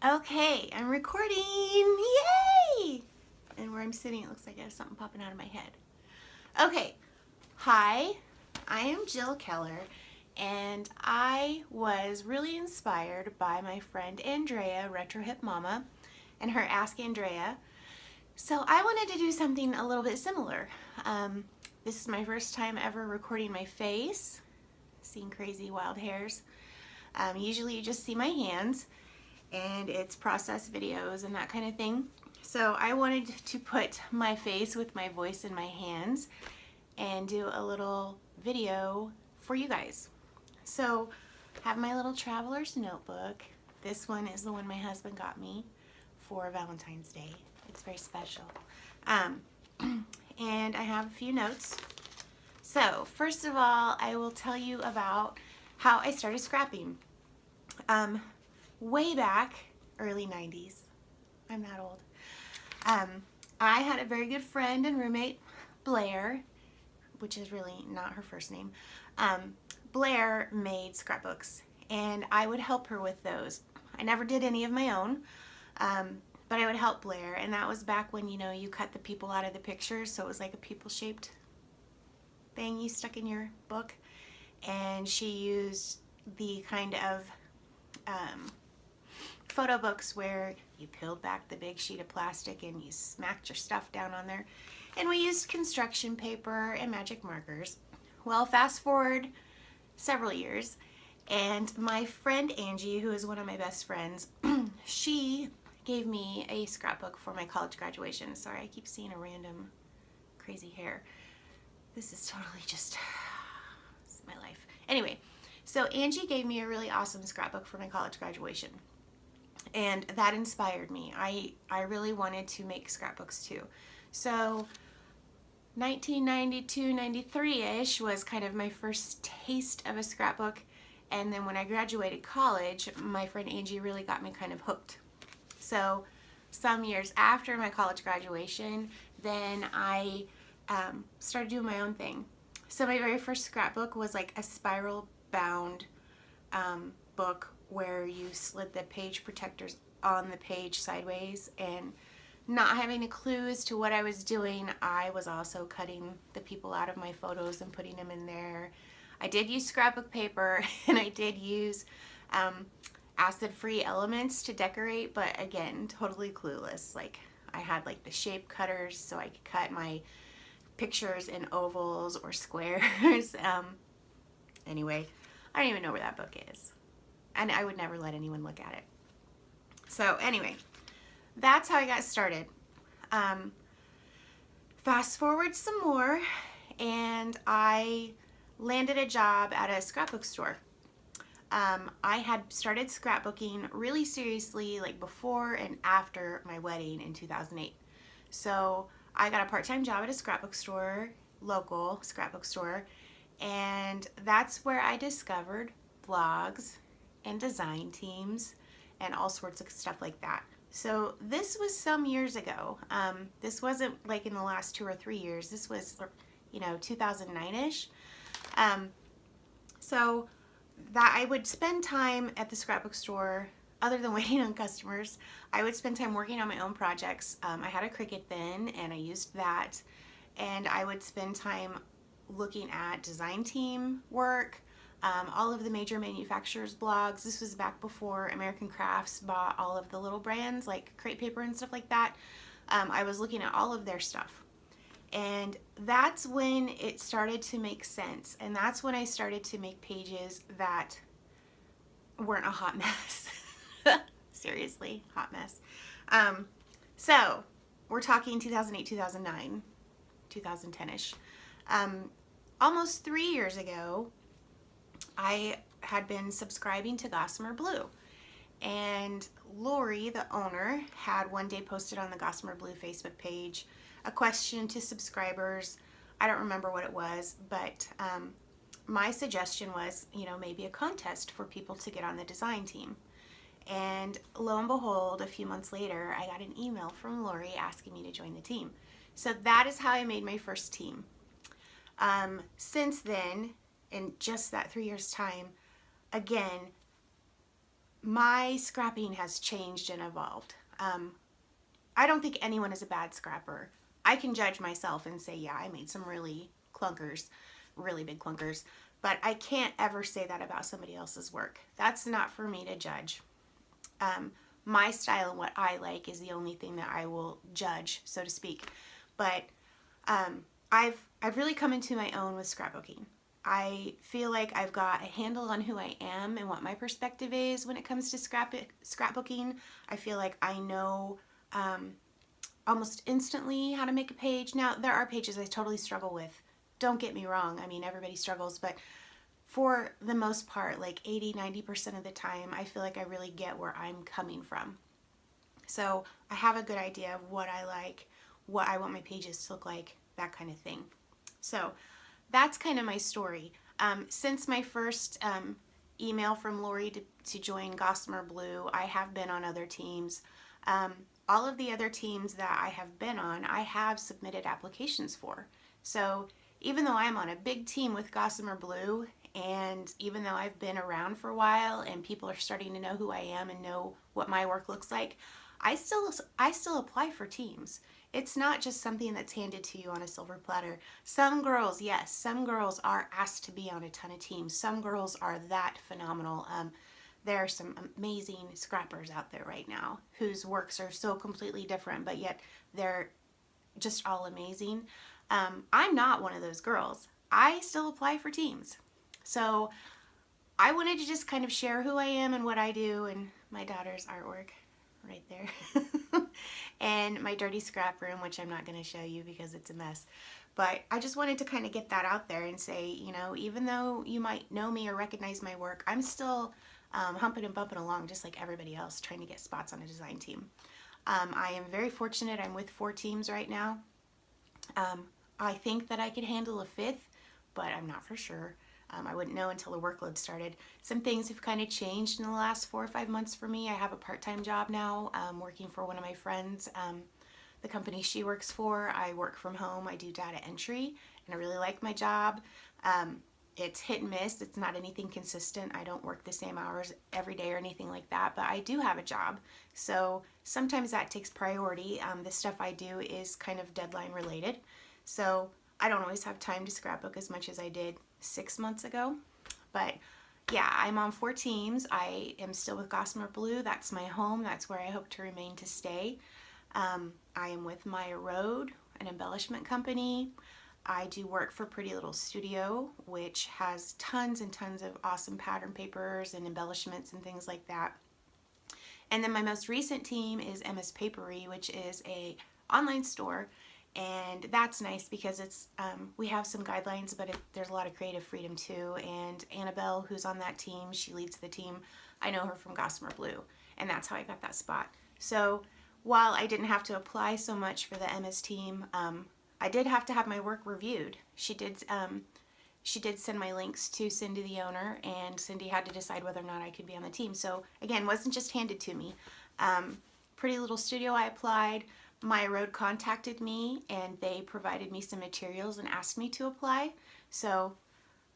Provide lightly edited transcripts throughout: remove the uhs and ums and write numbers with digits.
Okay, I'm recording. Yay! And where I'm sitting, it looks like I have something popping out of my head. Okay, hi, I am Jill Keller, and I was really inspired by my friend Andrea, Retro Hip Mama, and her Ask Andrea. So I wanted to do something a little bit similar. This is my first time ever recording my face, seeing crazy wild hairs. Usually you just see my hands, and it's process videos and that kind of thing. So I wanted to put my face with my voice in my hands and do a little video for you guys. So I have my little traveler's notebook. This one is the one my husband got me for Valentine's Day. It's very special. And I have a few notes. So first of all, I will tell you about how I started scrapping. Way back, early 90s, I'm that old, I had a very good friend and roommate, Blair, which is really not her first name. Blair made scrapbooks, and I would help her with those. I never did any of my own, but I would help Blair, and that was back when, you know, you cut the people out of the pictures, so it was like a people-shaped thing you stuck in your book, and she used the kind of photo books where you peeled back the big sheet of plastic and you smacked your stuff down on there. And we used construction paper and magic markers. Well, fast forward several years, and my friend Angie, who is one of my best friends, she gave me a scrapbook for my college graduation. Sorry, I keep seeing a random crazy hair. This is totally just, this is my life. Anyway, so Angie gave me a really awesome scrapbook for my college graduation. And that inspired me. I really wanted to make scrapbooks too. So 1992, 93-ish was kind of my first taste of a scrapbook. And then when I graduated college, my friend Angie really got me kind of hooked. So some years after my college graduation, then I started doing my own thing. So my very first scrapbook was like a spiral bound book where you slid the page protectors on the page sideways, and not having a clue as to what I was doing, I was also cutting the people out of my photos and putting them in there. I did use scrapbook paper, and I did use acid-free elements to decorate, but again, totally clueless. Like, I had like the shape cutters so I could cut my pictures in ovals or squares. Anyway, I don't even know where that book is. And I would never let anyone look at it. So anyway, that's how I got started. Fast forward some more, and I landed a job at a scrapbook store. I had started scrapbooking really seriously like before and after my wedding in 2008. So I got a part-time job at a scrapbook store, local scrapbook store, and that's where I discovered vlogs and design teams and all sorts of stuff like that. So this was some years ago. This wasn't like in the last 2 or 3 years. This was, you know, 2009-ish. So that I would spend time at the scrapbook store, other than waiting on customers. I would spend time working on my own projects. I had a Cricut then, and I used that. And I would spend time looking at design team work, all of the major manufacturers' blogs. This was back before American Crafts bought all of the little brands like Crate Paper and stuff like that. I was looking at all of their stuff. And that's when it started to make sense. And that's when I started to make pages that weren't a hot mess. Seriously, hot mess. So we're talking 2008, 2009, 2010-ish. Almost 3 years ago, I had been subscribing to Gossamer Blue, and Lori, the owner, had one day posted on the Gossamer Blue Facebook page a question to subscribers. I don't remember what it was, but my suggestion was, you know, maybe a contest for people to get on the design team. And lo and behold, a few months later, I got an email from Lori asking me to join the team. So that is how I made my first team. Since then, in just that 3 years' time, again, my scrapping has changed and evolved. I don't think anyone is a bad scrapper. I can judge myself and say, yeah, I made some really clunkers, really big clunkers, but I can't ever say that about somebody else's work. That's not for me to judge. My style and what I like is the only thing that I will judge, so to speak. But I've really come into my own with scrapbooking. I feel like I've got a handle on who I am and what my perspective is when it comes to scrapbooking. I feel like I know almost instantly how to make a page. Now, there are pages I totally struggle with. Don't get me wrong. I mean, everybody struggles, but for the most part, like 80-90% of the time, I feel like I really get where I'm coming from. So I have a good idea of what I like, what I want my pages to look like, that kind of thing. So that's kind of my story. Since my first email from Lori to join Gossamer Blue, I have been on other teams. All of the other teams that I have been on, I have submitted applications for. So even though I'm on a big team with Gossamer Blue, and even though I've been around for a while and people are starting to know who I am and know what my work looks like, I still apply for teams. It's not just something that's handed to you on a silver platter. Some girls, yes, some girls are asked to be on a ton of teams. Some girls are that phenomenal. There are some amazing scrappers out there right now whose works are so completely different, but yet they're just all amazing. I'm not one of those girls. I still apply for teams. So I wanted to just kind of share who I am and what I do, and my daughter's artwork right there. And my dirty scrap room, which I'm not going to show you because it's a mess. But I just wanted to kind of get that out there and say, you know, even though you might know me or recognize my work, I'm still humping and bumping along just like everybody else trying to get spots on a design team. I am very fortunate. I'm with 4 teams right now. I think that I could handle a 5th, but I'm not for sure. I wouldn't know until the workload started. Some things have kind of changed in the last 4 or 5 months for me. I have a part-time job now, working for one of my friends. The company she works for, I work from home. I do data entry, and I really like my job. It's hit and miss. It's not anything consistent. I don't work the same hours every day or anything like that, but I do have a job. So sometimes that takes priority. The stuff I do is kind of deadline related. So I don't always have time to scrapbook as much as I did 6 months ago. But yeah, I'm on 4 teams. I am still with Gossamer Blue. That's my home. That's where I hope to remain to stay. I am with Maya Road, an embellishment company. I do work for Pretty Little Studio, which has tons and tons of awesome pattern papers and embellishments and things like that. And then my most recent team is MS Papery, which is a online store. And that's nice because it's we have some guidelines, but there's a lot of creative freedom too. And Annabelle, who's on that team, she leads the team. I know her from Gossamer Blue, and that's how I got that spot. So while I didn't have to apply so much for the MS team, I did have to have my work reviewed. She did send my links to Cindy, the owner, and Cindy had to decide whether or not I could be on the team. So again, wasn't just handed to me. Pretty Little Studio, I applied. Maya Road contacted me and they provided me some materials and asked me to apply. So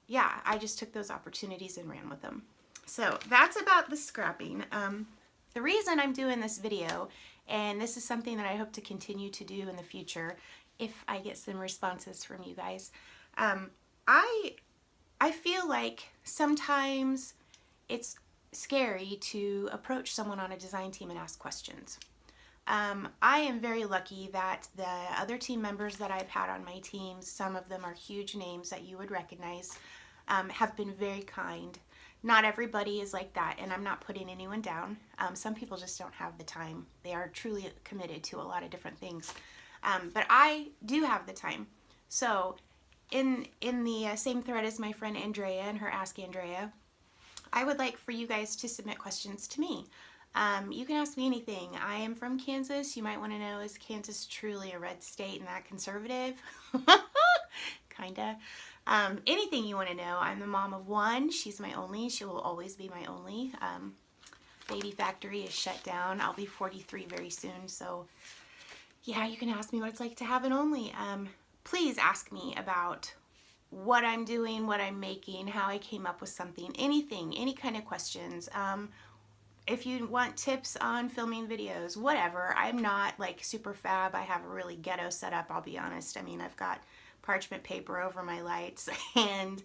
yeah, I just took those opportunities and ran with them. So that's about the scrapping. The reason I'm doing this video, and this is something that I hope to continue to do in the future if I get some responses from you guys, I feel like sometimes it's scary to approach someone on a design team and ask questions. I am very lucky that the other team members that I've had on my team, some of them are huge names that you would recognize, have been very kind. Not everybody is like that, and I'm not putting anyone down. Some people just don't have the time. They are truly committed to a lot of different things. But I do have the time. So in the same thread as my friend Andrea and her Ask Andrea, I would like for you guys to submit questions to me. You can ask me anything. I am from Kansas. You might want to know, is Kansas truly a red state and that conservative? Kinda. Anything you want to know. I'm the mom of 1. She's my only. She will always be my only. Baby Factory is shut down. I'll be 43 very soon. So yeah, you can ask me what it's like to have an only. Please ask me about what I'm doing, what I'm making, how I came up with something, anything, any kind of questions. if you want tips on filming videos, whatever. I'm not like super fab. I have a really ghetto setup, I'll be honest. I mean, I've got parchment paper over my lights, and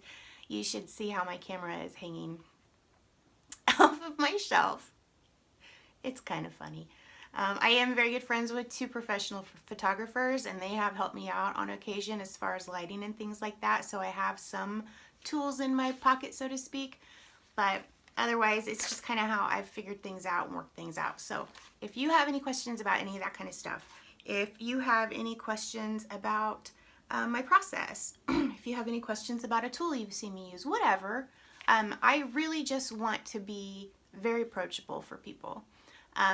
you should see how my camera is hanging off of my shelf. It's kind of funny. I am very good friends with two professional photographers, and they have helped me out on occasion as far as lighting and things like that. So I have some tools in my pocket, so to speak. But otherwise, it's just kind of how I've figured things out and worked things out. So if you have any questions about any of that kind of stuff, if you have any questions about my process, if you have any questions about a tool you've seen me use, whatever, I really just want to be very approachable for people.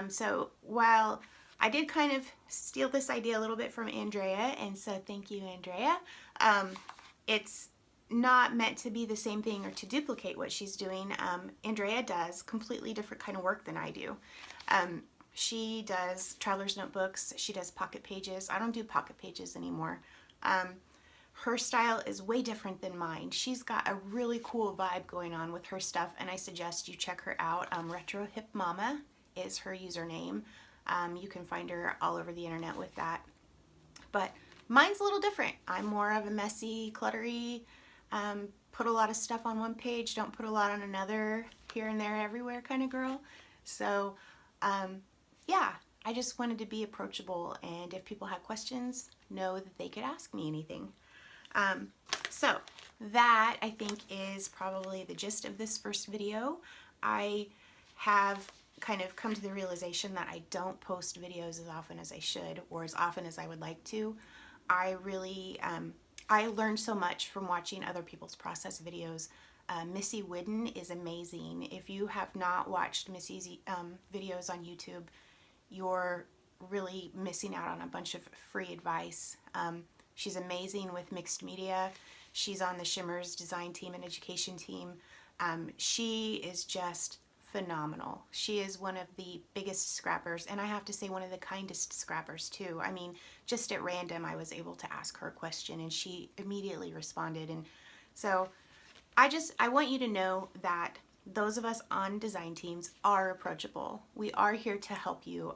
So while I did kind of steal this idea a little bit from Andrea, and so thank you, Andrea, it's not meant to be the same thing or to duplicate what she's doing. Andrea does completely different kind of work than I do. She does traveler's notebooks. She does pocket pages. I don't do pocket pages anymore. Her style is way different than mine. She's got a really cool vibe going on with her stuff, and I suggest you check her out. Retro Hip Mama is her username. You can find her all over the internet with that. But mine's a little different. I'm more of a messy, cluttery, put a lot of stuff on one page, don't put a lot on another, here and there, everywhere kind of girl. So yeah, I just wanted to be approachable, and if people had questions, know that they could ask me anything. So that, I think, is probably the gist of this first video. I have kind of come to the realization that I don't post videos as often as I should, or as often as I would like to. I really, I learned so much from watching other people's process videos. Missy Whidden is amazing. If you have not watched Missy's videos on YouTube, you're really missing out on a bunch of free advice. She's amazing with mixed media. She's on the Shimmers design team and education team. She is just phenomenal. She is one of the biggest scrappers, and I have to say one of the kindest scrappers too. I mean, just at random I was able to ask her a question and she immediately responded. And so I want you to know that those of us on design teams are approachable. We are here to help you.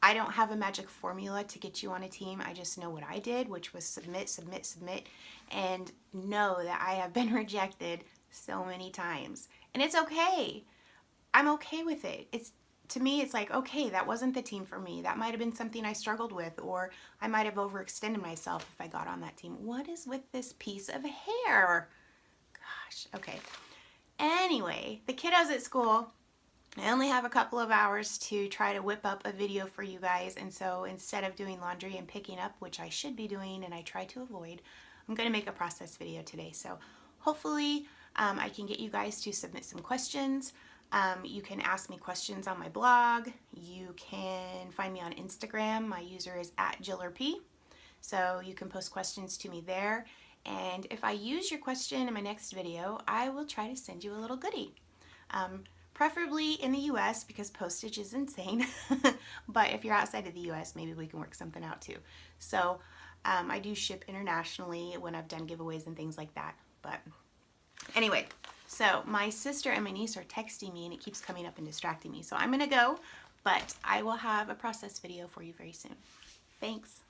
I don't have a magic formula to get you on a team. I just know what I did, which was submit, submit, submit, and know that I have been rejected so many times. And it's okay. I'm okay with it. To me, it's like, okay, that wasn't the team for me. That might have been something I struggled with, or I might have overextended myself if I got on that team. What is with this piece of hair? Gosh, okay. Anyway, the kiddos at school, I only have a couple of hours to try to whip up a video for you guys, and so instead of doing laundry and picking up, which I should be doing and I try to avoid, I'm going to make a process video today. So hopefully I can get you guys to submit some questions. You can ask me questions on my blog. You can find me on Instagram. My user is @JillerP. So you can post questions to me there. And if I use your question in my next video, I will try to send you a little goodie. Preferably in the US because postage is insane. But if you're outside of the US, maybe we can work something out too. So I do ship internationally when I've done giveaways and things like that. But anyway, so my sister and my niece are texting me and it keeps coming up and distracting me. So I'm going to go, but I will have a process video for you very soon. Thanks.